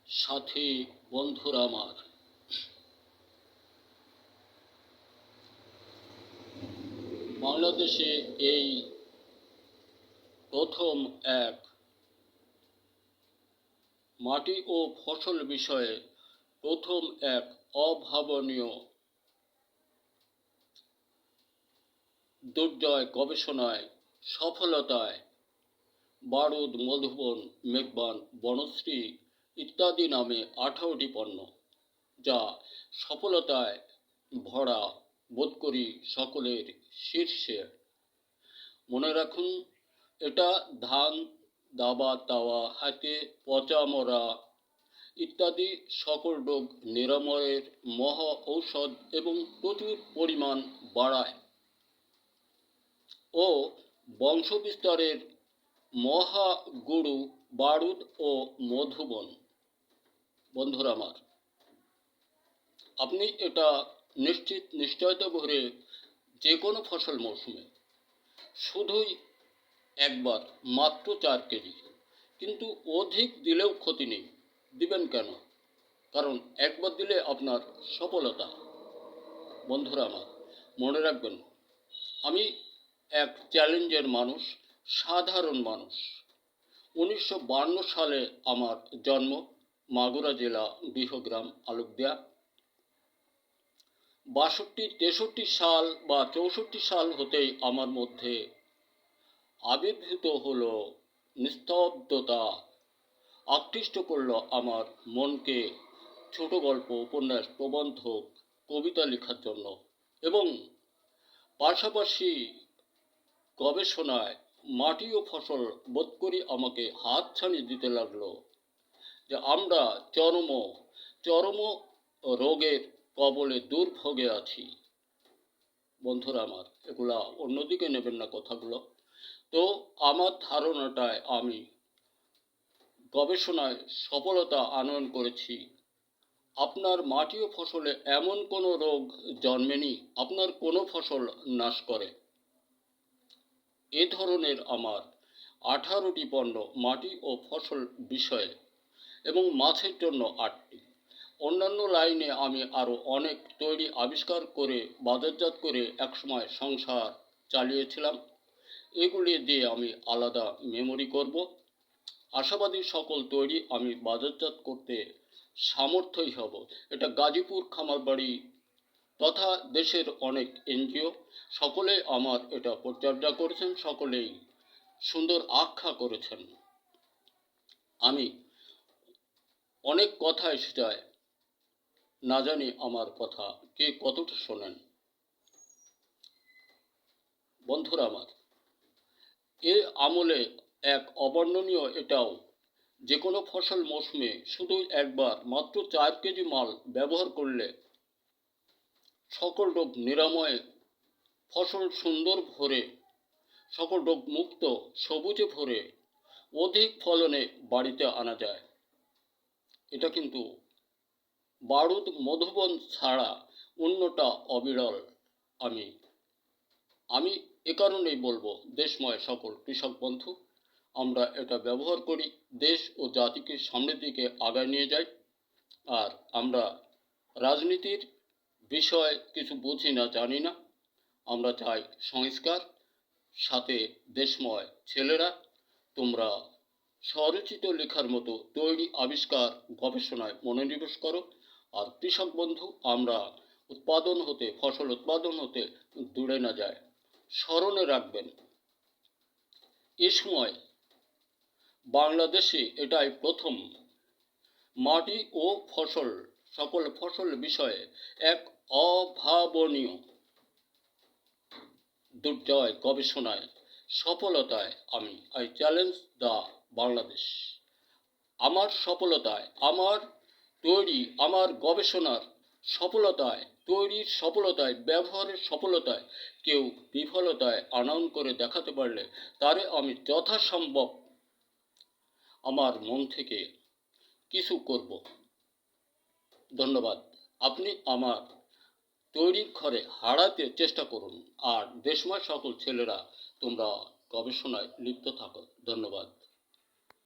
সাথী বন্ধুরা আমার, বাংলাদেশে এই প্রথম এক মাটি ও ফসল বিষয়ে প্রথম এক অভাবনীয় দুর্জয় গবেষণায় সফলতায় বারুদ, মধুবন, মেঘবান, বনশ্রী ইত্যাদি নামে 18টি পণ্য, যা সফলতায় ভরা বোধ করি সকলের শীর্ষে। মনে রাখুন, এটা ধান, দাবা, তাওয়া, হাতে পচা মরা ইত্যাদি সকল রোগ নিরাময়ের মহা ঔষধ এবং প্রচুর পরিমাণ বাড়ায় ও বংশবিস্তারের মহাগুরু বারুদ ও মধুবন। বন্ধুরা আমার, আপনি এটা নিশ্চয়তা ভরে যে কোনো ফসল মৌসুমে শুধুই একবার মাত্র 4 কেজি, কিন্তু অধিক দিলেও ক্ষতি নেই। দিবেন কেন? কারণ একবার দিলে আপনার সফলতা। বন্ধুরা আমার, মনে রাখবেন, আমি এক চ্যালেঞ্জের মানুষ, সাধারণ মানুষ। 1952 সালে আমার জন্ম, মাগুরা জেলা, গৃহগ্রাম আলুকদিয়া। 62-63 সাল বা 64 সাল হতেই আমার মধ্যে আবির্ভূত হলো নিস্তব্ধতা, আকৃষ্ট করল আমার মনকে ছোট গল্প, উপন্যাস, প্রবন্ধ, কবিতা লেখার জন্য, এবং পাশাপাশি গবেষণায় মাটি ও ফসল বোধ করি আমাকে হাতছানি দিতে লাগলো যে আমরা চরম রোগের কবলে দুর্ভোগে আছি। বন্ধুরা আমার, এগুলা অন্যদিকে নেবেন না কথাগুলো। তো আমার ধারণাটায় আমি গবেষণায় সফলতা আনয়ন করেছি। আপনার মাটি ও ফসলে এমন কোনো রোগ জন্মেনি আপনার কোনো ফসল নাশ করে। এ ধরনের আমার 18টি পণ্য মাটি ও ফসল বিষয়ে, এবং মাছের জন্য 8টি। অন্যান্য লাইনে আমি আরও অনেক তৈরি আবিষ্কার করে বাজারজাত করে একসময় সংসার চালিয়েছিলাম। এগুলি দিয়ে আমি আলাদা মেমোরি করব। আশাবাদী সকল তৈরি আমি বাজারজাত করতে সামর্থ্যই হব। এটা গাজীপুর খামারবাড়ি তথা দেশের অনেক এনজিও সকলে আমার এটা পরিচর্যা করেছেন, সকলেই সুন্দর আখ্যা করেছেন। আমি অনেক কথা এসে যায়, না জানি আমার কথা কে কতটা শোনেন। বন্ধুরা আমার, এ আমলে এক অবর্ণনীয় এটাও, যে কোনো ফসল মৌসুমে শুধু একবার মাত্র 4 কেজি মাল ব্যবহার করলে সকল রোগ নিরাময়ে ফসল সুন্দর ভরে, সকল রোগ মুক্ত সবুজে ভরে অধিক ফলনে বাড়িতে আনা যায়। এটা কিন্তু বারুদ, মধুবন ছাড়া অন্যটা অবিরল। আমি এ কারণেই বলবো, দেশময় সকল কৃষক বন্ধু, আমরা এটা ব্যবহার করি, দেশ ও জাতিকে সামনের দিকে আগায় নিয়ে যাই। আর আমরা রাজনীতির বিষয় কিছু বুঝি না, জানি না। আমরা চাই সংস্কার। সাথে দেশময় ছেলেরা, তোমরা স্বরচিত লেখার মতো তৈরি আবিষ্কার গবেষণায় মনোনিবেশ করো। আর কৃষক বন্ধু, আমরা ফসল উৎপাদন হতে দূরে না যায়। স্মরণে রাখবেন, এ সময় বাংলাদেশে এটাই প্রথম মাটি ও সকল ফসল বিষয়ে এক অভাবনীয় দুর্জয় গবেষণায় সফলতায় আই চ্যালেঞ্জ দ্য বাংলাদেশ। আমার সফলতায়, আমার তৈরি, আমার গবেষণার সফলতায়, তৈরির সফলতায়, ব্যবহারের সফলতায় কেউ বিফলতায় আনয়ন করে দেখাতে পারলে তারে আমি যথাসম্ভব আমার মন থেকে কিছু করব। ধন্যবাদ। আপনি আমার তৈরির ঘরে হারাতে চেষ্টা করুন। আর দেশময় সকল ছেলেরা, তোমরা গবেষণায় লিপ্ত থাকো। ধন্যবাদ।